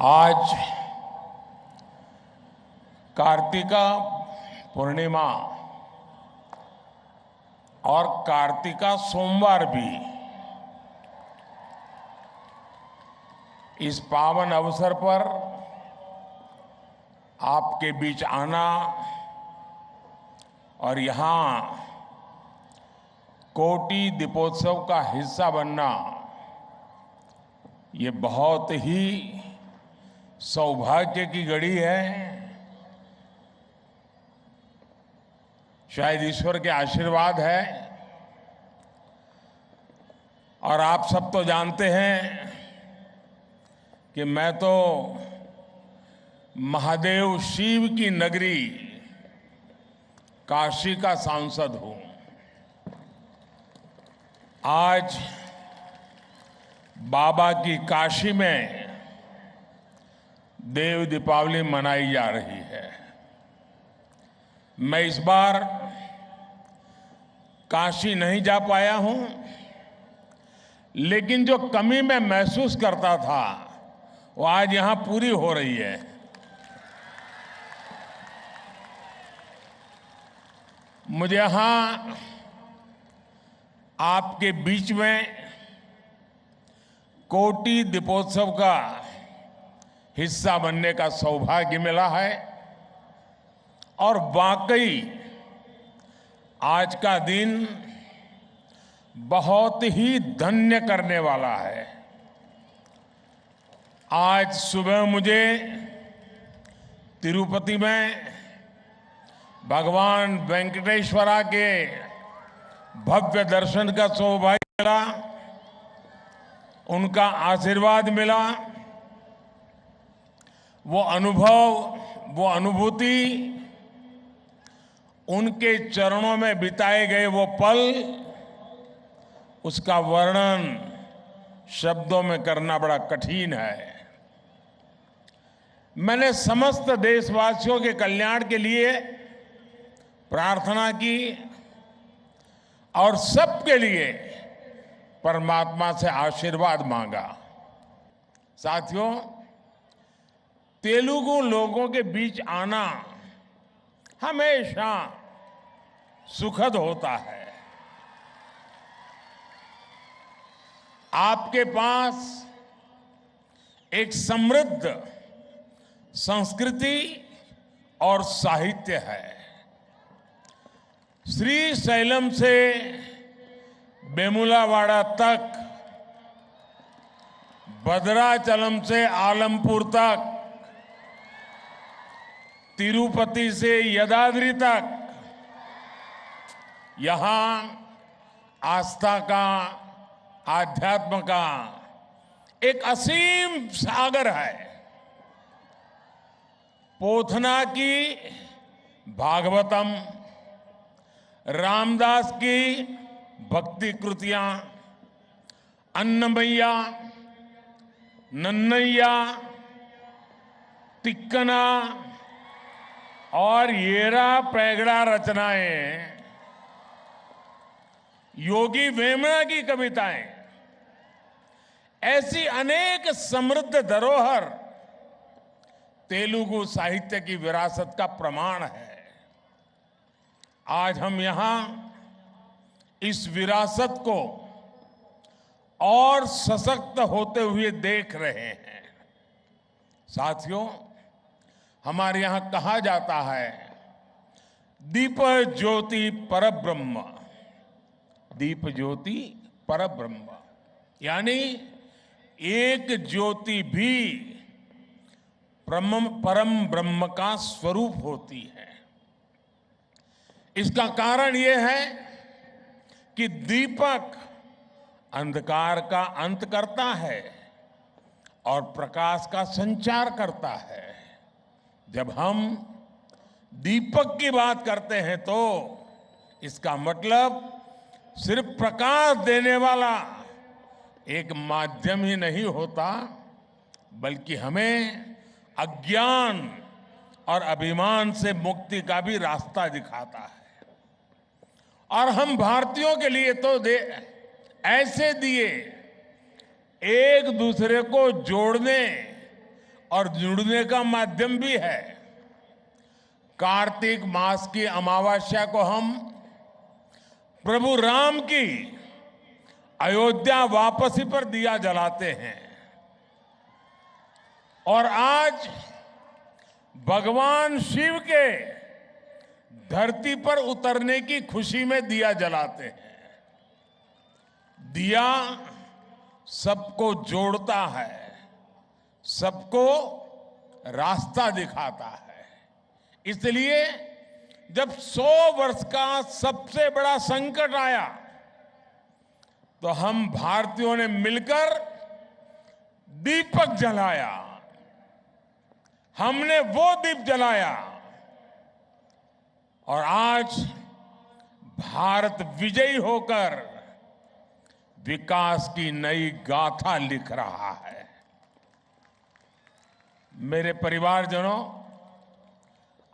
आज कार्तिका पूर्णिमा और कार्तिका सोमवार भी इस पावन अवसर पर आपके बीच आना और यहाँ कोटि दीपोत्सव का हिस्सा बनना ये बहुत ही सौभाग्य की घड़ी है। शायद ईश्वर के आशीर्वाद है। और आप सब तो जानते हैं कि मैं तो महादेव शिव की नगरी काशी का सांसद हूं। आज बाबा की काशी में देव दीपावली मनाई जा रही है। मैं इस बार काशी नहीं जा पाया हूं, लेकिन जो कमी मैं महसूस करता था वो आज यहां पूरी हो रही है। मुझे यहां आपके बीच में कोटि दीपोत्सव का हिस्सा बनने का सौभाग्य मिला है और वाकई आज का दिन बहुत ही धन्य करने वाला है। आज सुबह मुझे तिरुपति में भगवान वेंकटेश्वरा के भव्य दर्शन का सौभाग्य मिला, उनका आशीर्वाद मिला। वो अनुभव, वो अनुभूति, उनके चरणों में बिताए गए वो पल, उसका वर्णन शब्दों में करना बड़ा कठिन है। मैंने समस्त देशवासियों के कल्याण के लिए प्रार्थना की और सबके लिए परमात्मा से आशीर्वाद मांगा। साथियों, तेलुगु लोगों के बीच आना हमेशा सुखद होता है। आपके पास एक समृद्ध संस्कृति और साहित्य है। श्रीशैलम से वेमुलावाड़ा तक, भद्राचलम से आलमपुर तक, तिरुपति से यदाद्रि तक, यहां आस्था का, आध्यात्म का एक असीम सागर है। पोथना की भागवतम, रामदास की भक्ति कृतियां, अन्नमैया, नन्नैया, तिक्कना और येरा पैगड़ा रचनाएं, योगी वेमना की कविताएं, ऐसी अनेक समृद्ध धरोहर तेलुगु साहित्य की विरासत का प्रमाण है। आज हम यहां इस विरासत को और सशक्त होते हुए देख रहे हैं। साथियों, हमारे यहां कहा जाता है, दीप ज्योति परब्रह्म, दीप ज्योति परब्रह्म, यानी एक ज्योति भी परम ब्रह्म का स्वरूप होती है। इसका कारण यह है कि दीपक अंधकार का अंत करता है और प्रकाश का संचार करता है। जब हम दीपक की बात करते हैं तो इसका मतलब सिर्फ प्रकाश देने वाला एक माध्यम ही नहीं होता, बल्कि हमें अज्ञान और अभिमान से मुक्ति का भी रास्ता दिखाता है। और हम भारतीयों के लिए तो ऐसे दिए एक दूसरे को जोड़ने और जुड़ने का माध्यम भी है। कार्तिक मास की अमावस्या को हम प्रभु राम की अयोध्या वापसी पर दिया जलाते हैं और आज भगवान शिव के धरती पर उतरने की खुशी में दिया जलाते हैं। दिया सबको जोड़ता है, सबको रास्ता दिखाता है। इसलिए जब 100 वर्ष का सबसे बड़ा संकट आया तो हम भारतीयों ने मिलकर दीपक जलाया। हमने वो दीप जलाया और आज भारत विजयी होकर विकास की नई गाथा लिख रहा है। मेरे परिवारजनों,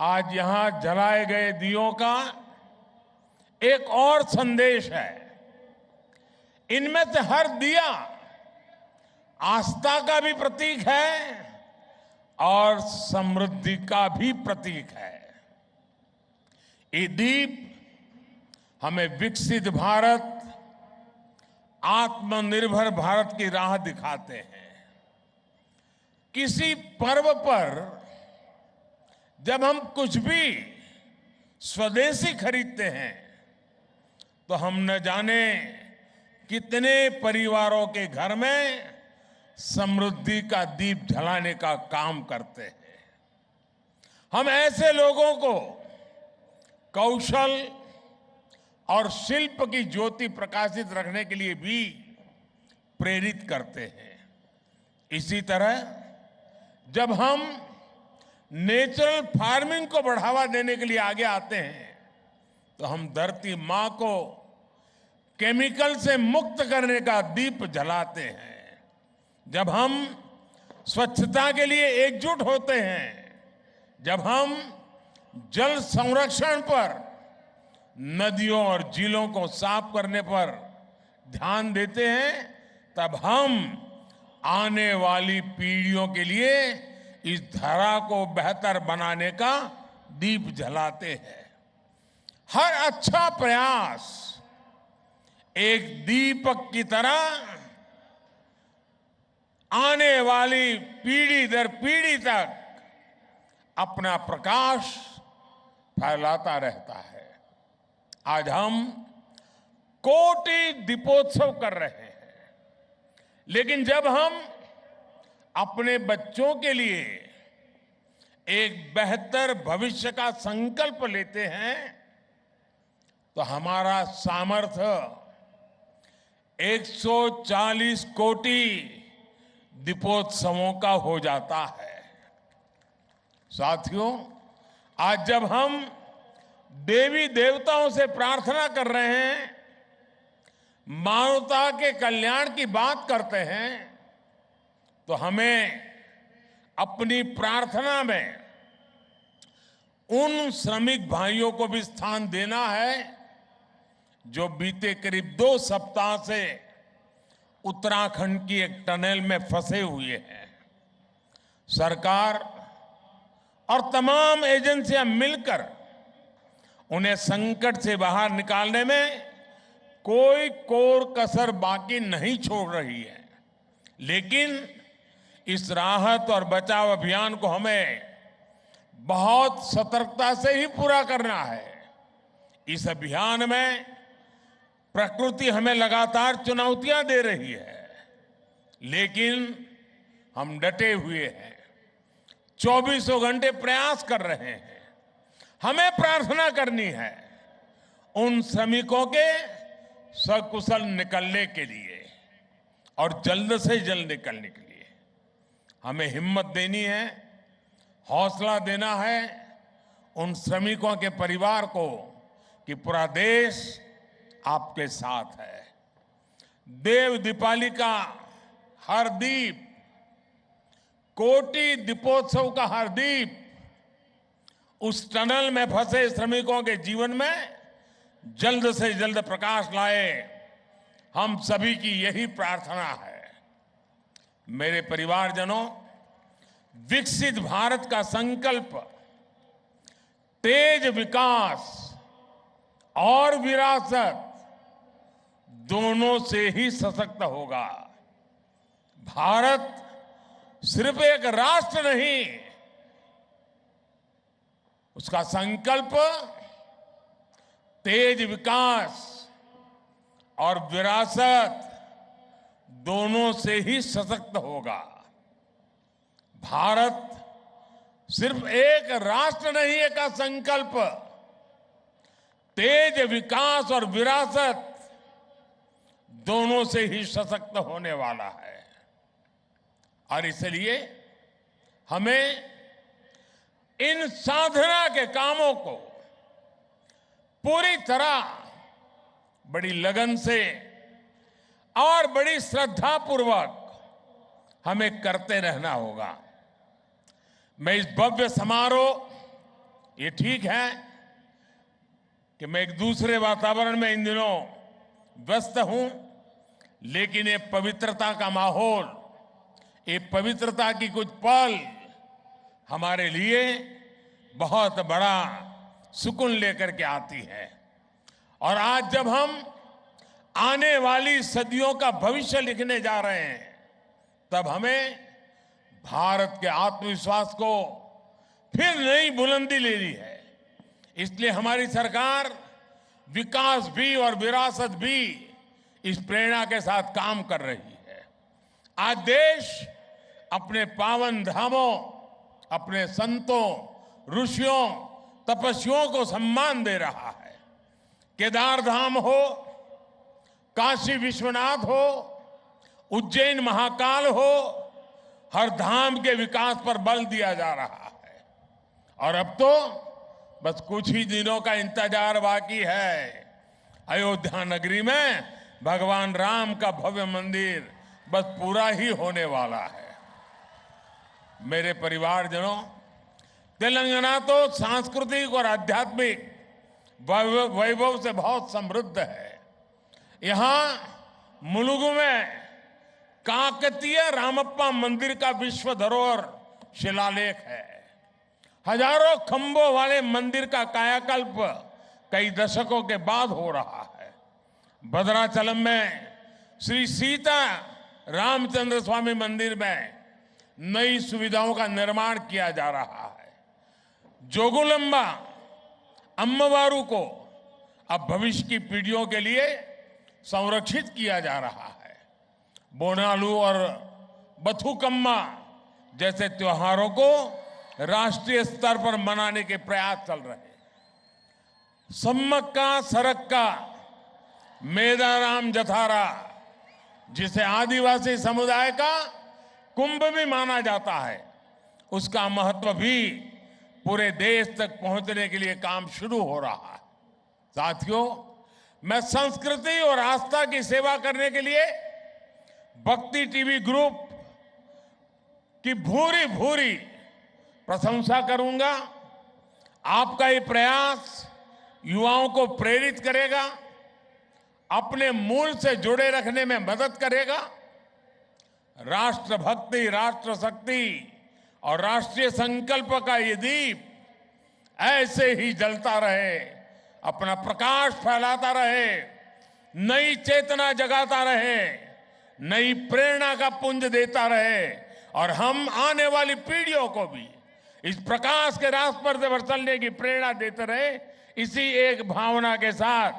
आज यहां जलाए गए दियों का एक और संदेश है। इनमें से हर दिया आस्था का भी प्रतीक है और समृद्धि का भी प्रतीक है। ये दीप हमें विकसित भारत, आत्मनिर्भर भारत की राह दिखाते हैं। किसी पर्व पर जब हम कुछ भी स्वदेशी खरीदते हैं तो हम न जाने कितने परिवारों के घर में समृद्धि का दीप जलाने का काम करते हैं। हम ऐसे लोगों को कौशल और शिल्प की ज्योति प्रकाशित रखने के लिए भी प्रेरित करते हैं। इसी तरह जब हम नेचुरल फार्मिंग को बढ़ावा देने के लिए आगे आते हैं तो हम धरती मां को केमिकल से मुक्त करने का दीप जलाते हैं। जब हम स्वच्छता के लिए एकजुट होते हैं, जब हम जल संरक्षण पर, नदियों और झीलों को साफ करने पर ध्यान देते हैं, तब हम आने वाली पीढ़ियों के लिए इस धरा को बेहतर बनाने का दीप जलाते हैं। हर अच्छा प्रयास एक दीपक की तरह आने वाली पीढ़ी दर पीढ़ी तक अपना प्रकाश फैलाता रहता है। आज हम कोटि दीपोत्सव कर रहे हैं, लेकिन जब हम अपने बच्चों के लिए एक बेहतर भविष्य का संकल्प लेते हैं तो हमारा सामर्थ्य 140 कोटि दीपोत्सवों का हो जाता है। साथियों, आज जब हम देवी देवताओं से प्रार्थना कर रहे हैं, मानवता के कल्याण की बात करते हैं, तो हमें अपनी प्रार्थना में उन श्रमिक भाइयों को भी स्थान देना है जो बीते करीब 2 सप्ताह से उत्तराखंड की एक टनल में फंसे हुए हैं। सरकार और तमाम एजेंसियां मिलकर उन्हें संकट से बाहर निकालने में कोई कोर कसर बाकी नहीं छोड़ रही है। लेकिन इस राहत और बचाव अभियान को हमें बहुत सतर्कता से ही पूरा करना है। इस अभियान में प्रकृति हमें लगातार चुनौतियां दे रही है, लेकिन हम डटे हुए हैं, 24 घंटे प्रयास कर रहे हैं। हमें प्रार्थना करनी है उन श्रमिकों के सकुशल निकलने के लिए और जल्द से जल्द निकलने के लिए। हमें हिम्मत देनी है, हौसला देना है उन श्रमिकों के परिवार को कि पूरा देश आपके साथ है। देव दीपावली का हर दीप, कोटि दीपोत्सव का हर दीप उस टनल में फंसे श्रमिकों के जीवन में जल्द से जल्द प्रकाश लाए। हम सभी की यही प्रार्थना है। मेरे परिवारजनों, विकसित भारत का संकल्प तेज विकास और विरासत दोनों से ही सशक्त होगा। भारत सिर्फ एक राष्ट्र नहीं, उसका संकल्प तेज विकास और विरासत दोनों से ही सशक्त होगा। भारत सिर्फ एक राष्ट्र नहीं है का संकल्प तेज विकास और विरासत दोनों से ही सशक्त होने वाला है। और इसलिए हमें इन साधना के कामों को पूरी तरह बड़ी लगन से और बड़ी श्रद्धापूर्वक हमें करते रहना होगा। मैं इस भव्य समारोह, ये ठीक है कि मैं एक दूसरे वातावरण में इन दिनों व्यस्त हूं, लेकिन ये पवित्रता का माहौल, ये पवित्रता की कुछ पल हमारे लिए बहुत बड़ा सुकून लेकर के आती है। और आज जब हम आने वाली सदियों का भविष्य लिखने जा रहे हैं, तब हमें भारत के आत्मविश्वास को फिर नई बुलंदी लेनी है। इसलिए हमारी सरकार विकास भी और विरासत भी इस प्रेरणा के साथ काम कर रही है। आज देश अपने पावन धामों, अपने संतों, ऋषियों, तपस्वियों को सम्मान दे रहा है। केदार धाम हो, काशी विश्वनाथ हो, उज्जैन महाकाल हो, हर धाम के विकास पर बल दिया जा रहा है। और अब तो बस कुछ ही दिनों का इंतजार बाकी है। अयोध्या नगरी में भगवान राम का भव्य मंदिर बस पूरा ही होने वाला है। मेरे परिवारजनों, तेलंगाना तो सांस्कृतिक और आध्यात्मिक वैभव से बहुत समृद्ध है। यहां मुलुगु में काकतीय रामप्पा मंदिर का विश्व धरोहर शिलालेख है। हजारों खंभों वाले मंदिर का कायाकल्प कई दशकों के बाद हो रहा है। भद्राचलम में श्री सीता रामचंद्र स्वामी मंदिर में नई सुविधाओं का निर्माण किया जा रहा है। जोगुलंबा अम्मवारू को अब भविष्य की पीढ़ियों के लिए संरक्षित किया जा रहा है। बोनालू और बथुकम्मा जैसे त्योहारों को राष्ट्रीय स्तर पर मनाने के प्रयास चल रहे हैं। सम्मक्का सरक्का मेदाराम जथारा, जिसे आदिवासी समुदाय का कुंभ भी माना जाता है, उसका महत्व भी पूरे देश तक पहुंचने के लिए काम शुरू हो रहा है। साथियों, मैं संस्कृति और आस्था की सेवा करने के लिए भक्ति टीवी ग्रुप की भूरी भूरी प्रशंसा करूंगा। आपका ये प्रयास युवाओं को प्रेरित करेगा, अपने मूल से जुड़े रखने में मदद करेगा। राष्ट्रभक्ति, राष्ट्र शक्ति और राष्ट्रीय संकल्प का ये दीप ऐसे ही जलता रहे, अपना प्रकाश फैलाता रहे, नई चेतना जगाता रहे, नई प्रेरणा का पुंज देता रहे, और हम आने वाली पीढ़ियों को भी इस प्रकाश के रास्ते पर चलने की प्रेरणा देते रहे। इसी एक भावना के साथ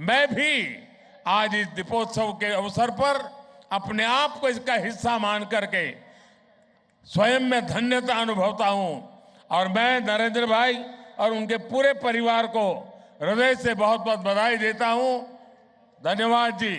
मैं भी आज इस दीपोत्सव के अवसर पर अपने आप को इसका हिस्सा मान करके स्वयं में धन्यता अनुभवता हूं। और मैं नरेंद्र भाई और उनके पूरे परिवार को हृदय से बहुत बहुत बधाई देता हूं। धन्यवाद जी।